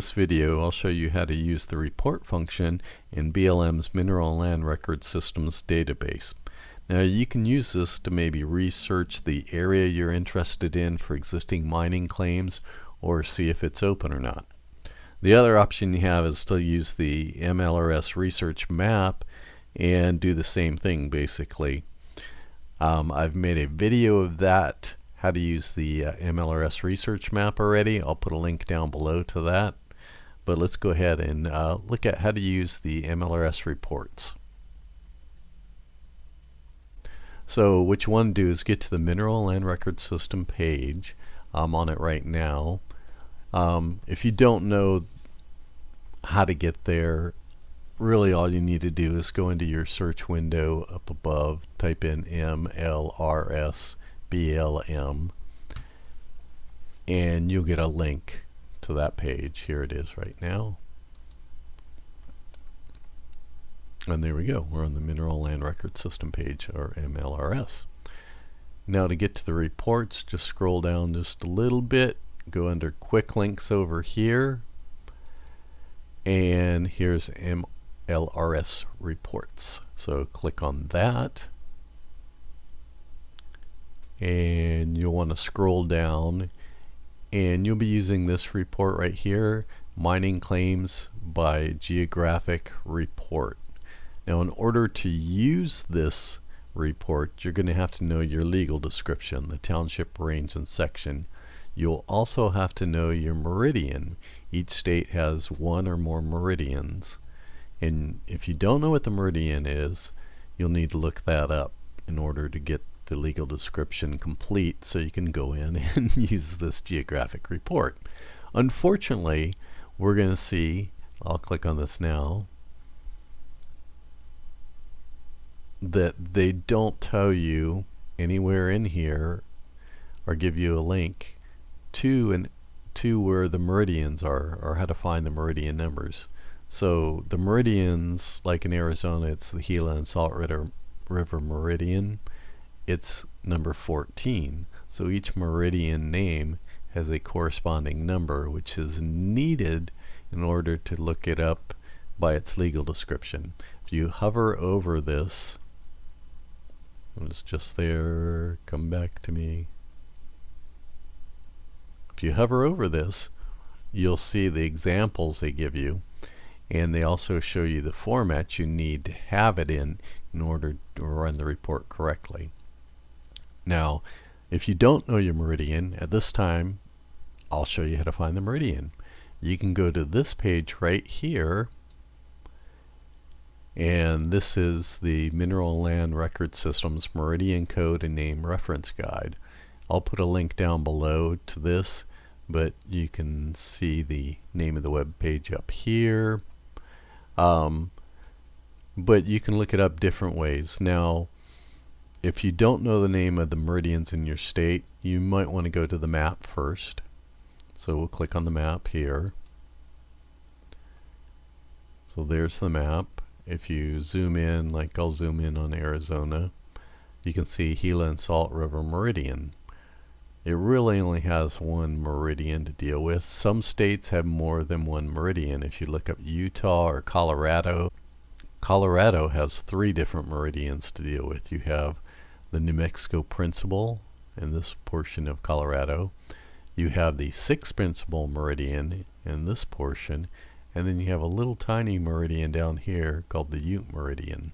this video, I'll show you how to use the report function in BLM's Mineral and Land Record Systems database. Now you can use this to maybe research the area you're interested in for existing mining claims or see if it's open or not. The other option you have is to use the MLRS research map and do the same thing basically. I've made a video of that, how to use the MLRS research map already. I'll put a link down below to that. But let's go ahead and look at how to use the MLRS reports. So what you want to do is get to the Mineral Land Record System page. I'm on it right now. If you don't know how to get there, really all you need to do is go into your search window up above, type in MLRS BLM, and you'll get a link to that page. Here it is right now. And there we go. We're on the Mineral Land Record System page, or MLRS. Now to get to the reports, just scroll down just a little bit, go under Quick Links over here, and here's MLRS reports. So click on that, and you'll want to scroll down, and you'll be using this report right here, Mining Claims by Geographic Report. Now in order to use this report, you're going to have to know your legal description, the township, range, and section. You'll also have to know your meridian. Each state has one or more meridians, and if you don't know what the meridian is, you'll need to look that up in order to get the legal description complete so you can go in and use this geographic report. Unfortunately, we're going to see, I'll click on this now, that they don't tell you anywhere in here or give you a link to where the meridians are, or how to find the meridian numbers. So the meridians, like in Arizona, it's the Gila and Salt River Meridian. It's number 14. So each meridian name has a corresponding number, which is needed in order to look it up by its legal description. If you hover over this, it was just there, come back to me. If you hover over this, you'll see the examples they give you, and they also show you the format you need to have it in order to run the report correctly. Now, if you don't know your meridian, at this time, I'll show you how to find the meridian. You can go to this page right here, and this is the Mineral Land Record Systems Meridian Code and Name Reference Guide. I'll put a link down below to this, but you can see the name of the web page up here. But you can look it up different ways. Now, if you don't know the name of the meridians in your state, you might want to go to the map first. So we'll click on the map here. So there's the map. If you zoom in, like I'll zoom in on Arizona, you can see Gila and Salt River Meridian. It really only has one meridian to deal with. Some states have more than one meridian. If you look up Utah or Colorado, Colorado has 3 different meridians to deal with. You have the New Mexico Principal in this portion of Colorado. You have the 6th Principal Meridian in this portion, and then you have a little tiny meridian down here called the Ute Meridian.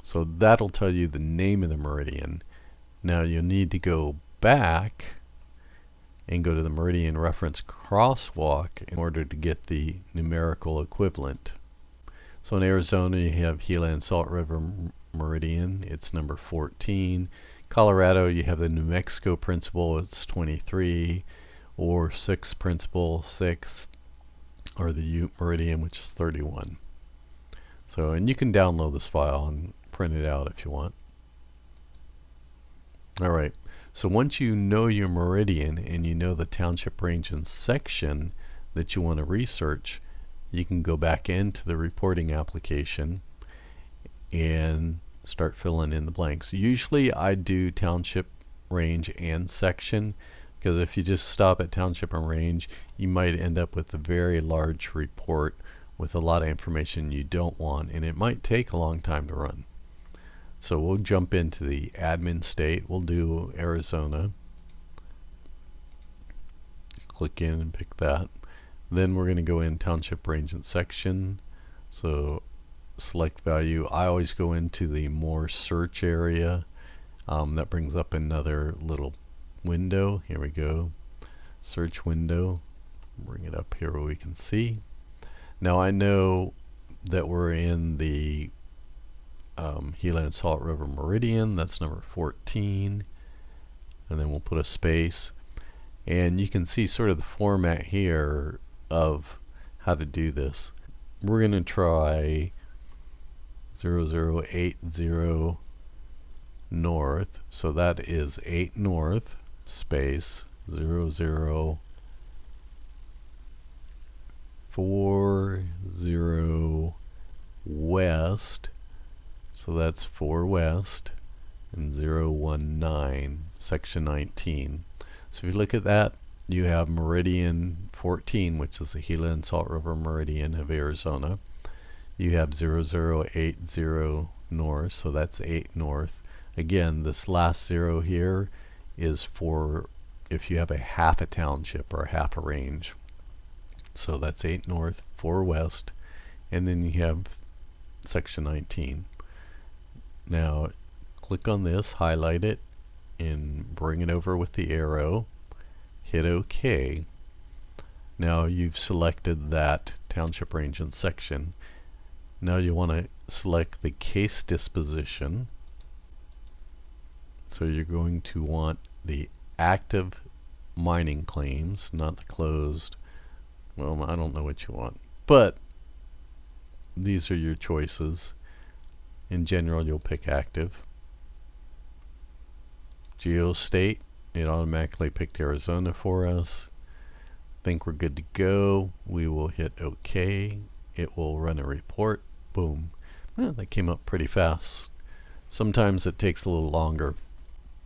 So that'll tell you the name of the meridian. Now you'll need to go back and go to the meridian reference crosswalk in order to get the numerical equivalent. So in Arizona you have Gila and Salt River Meridian, it's number 14. Colorado you have the New Mexico Principal, it's 23, or 6th Principal, 6, or the Ute Meridian, which is 31. So, and you can download this file and print it out if you want. Alright, so once you know your meridian and you know the township, range, and section that you want to research, you can go back into the reporting application and start filling in the blanks. Usually I do township, range, and section because if you just stop at township and range, you might end up with a very large report with a lot of information you don't want, and it might take a long time to run. So we'll jump into the admin state. We'll do Arizona. Click in and pick that. Then we're going to go in township, range, and section. So select value. I always go into the more search area. That brings up another little window. Here we go. Search window. Bring it up here where we can see. Now I know that we're in the Gila and Salt River Meridian. That's number 14. And then we'll put a space. And you can see sort of the format here of how to do this. We're going to try 0080 north. So that is 8 north space 0040 west. So that's 4 west and 019 section 19. So if you look at that, you have Meridian 14, which is the Gila and Salt River Meridian of Arizona. You have 0080 north, so that's 8 north. Again, this last 0 here is for if you have a half a township or a half a range. So that's 8 north, 4 west, and then you have section 19. Now click on this, highlight it, and bring it over with the arrow. Hit OK. Now you've selected that township, range, and section. Now you want to select the case disposition. So you're going to want the active mining claims, not the closed. Well, I don't know what you want, but these are your choices. In general, you'll pick active. Geostate, it automatically picked Arizona for us. Think we're good to go. We will hit OK. It will run a report. Boom. Well, that came up pretty fast. Sometimes it takes a little longer.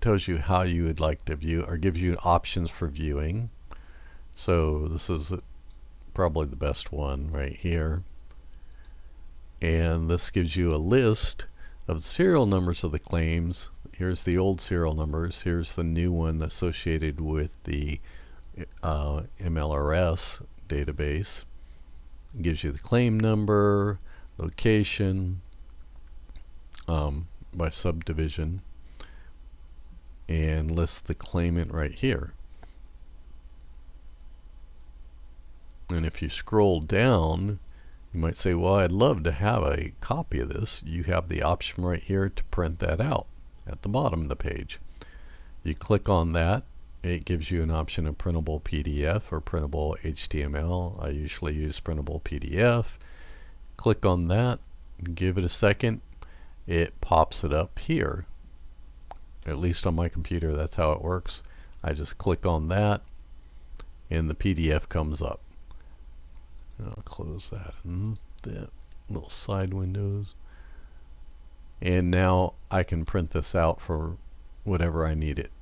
Tells you how you would like to view, or gives you options for viewing. So this is probably the best one right here. And this gives you a list of the serial numbers of the claims. Here's the old serial numbers. Here's the new one associated with the MLRS database. It gives you the claim number, location, by subdivision, and lists the claimant right here. And if you scroll down, you might say, well, I'd love to have a copy of this. You have the option right here to print that out at the bottom of the page. You click on that. It gives you an option of printable PDF or printable HTML. I usually use printable PDF. Click on that, give it a second. It pops it up here. At least on my computer, that's how it works. I just click on that and the PDF comes up. I'll close that and that little side windows. And now I can print this out for whatever I need it.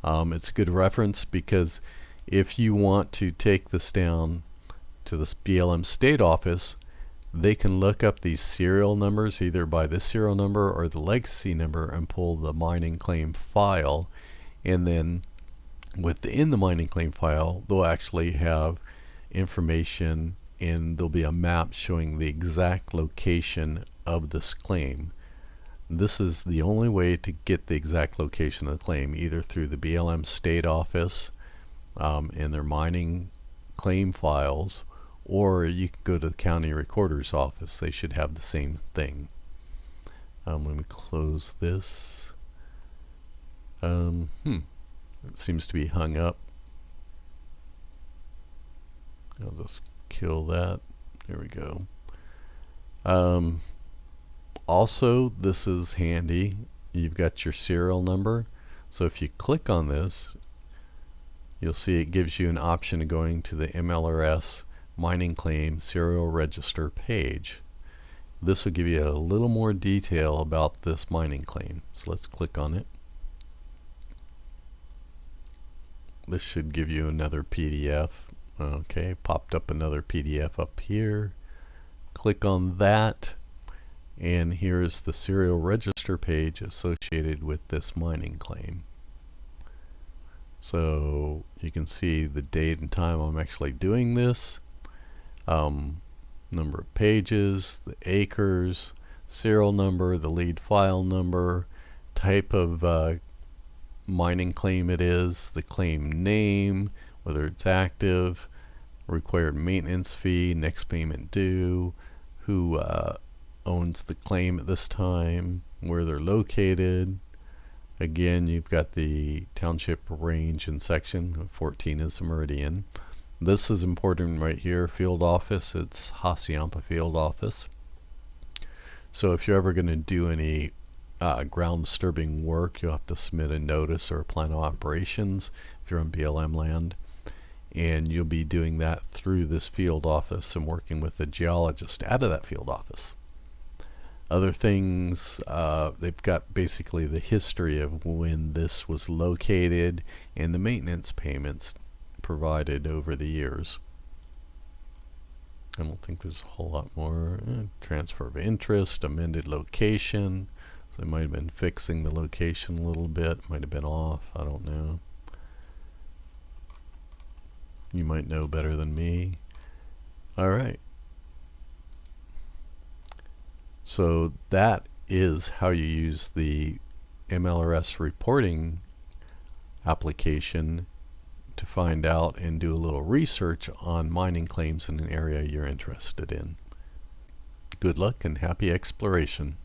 It's a good reference because if you want to take this down to the BLM state office, they can look up these serial numbers either by this serial number or the legacy number and pull the mining claim file, and then within the mining claim file they'll actually have information, and there'll be a map showing the exact location of this claim. This is the only way to get the exact location of the claim, either through the BLM state office and their mining claim files, or you can go to the county recorder's office. They should have the same thing. Let me close this. It seems to be hung up. I'll just kill that. There we go. Also, this is handy. You've got your serial number. So if you click on this, you'll see it gives you an option of going to the MLRS mining claim serial register page. This will give you a little more detail about this mining claim. So let's click on it. this should give you another PDF. Okay, popped up another PDF up here. Click on that, and here's the serial register page associated with this mining claim. So you can see the date and time I'm actually doing this, number of pages, the acres, serial number, the lead file number, type of mining claim it is, the claim name, whether it's active, required maintenance fee, next payment due, who owns the claim at this time, where they're located. Again, you've got the township range and section. 14 is the meridian. This is important right here, field office. It's Hassayampa field office. So if you're ever going to do any ground disturbing work, you'll have to submit a notice or a plan of operations if you're on BLM land. And you'll be doing that through this field office and working with the geologist out of that field office. Other things, they've got basically the history of when this was located and the maintenance payments provided over the years. I don't think there's a whole lot more. Transfer of interest, amended location. So they might have been fixing the location a little bit, might have been off, I don't know. You might know better than me. Alright. So that is how you use the MLRS reporting application to find out and do a little research on mining claims in an area you're interested in. Good luck and happy exploration.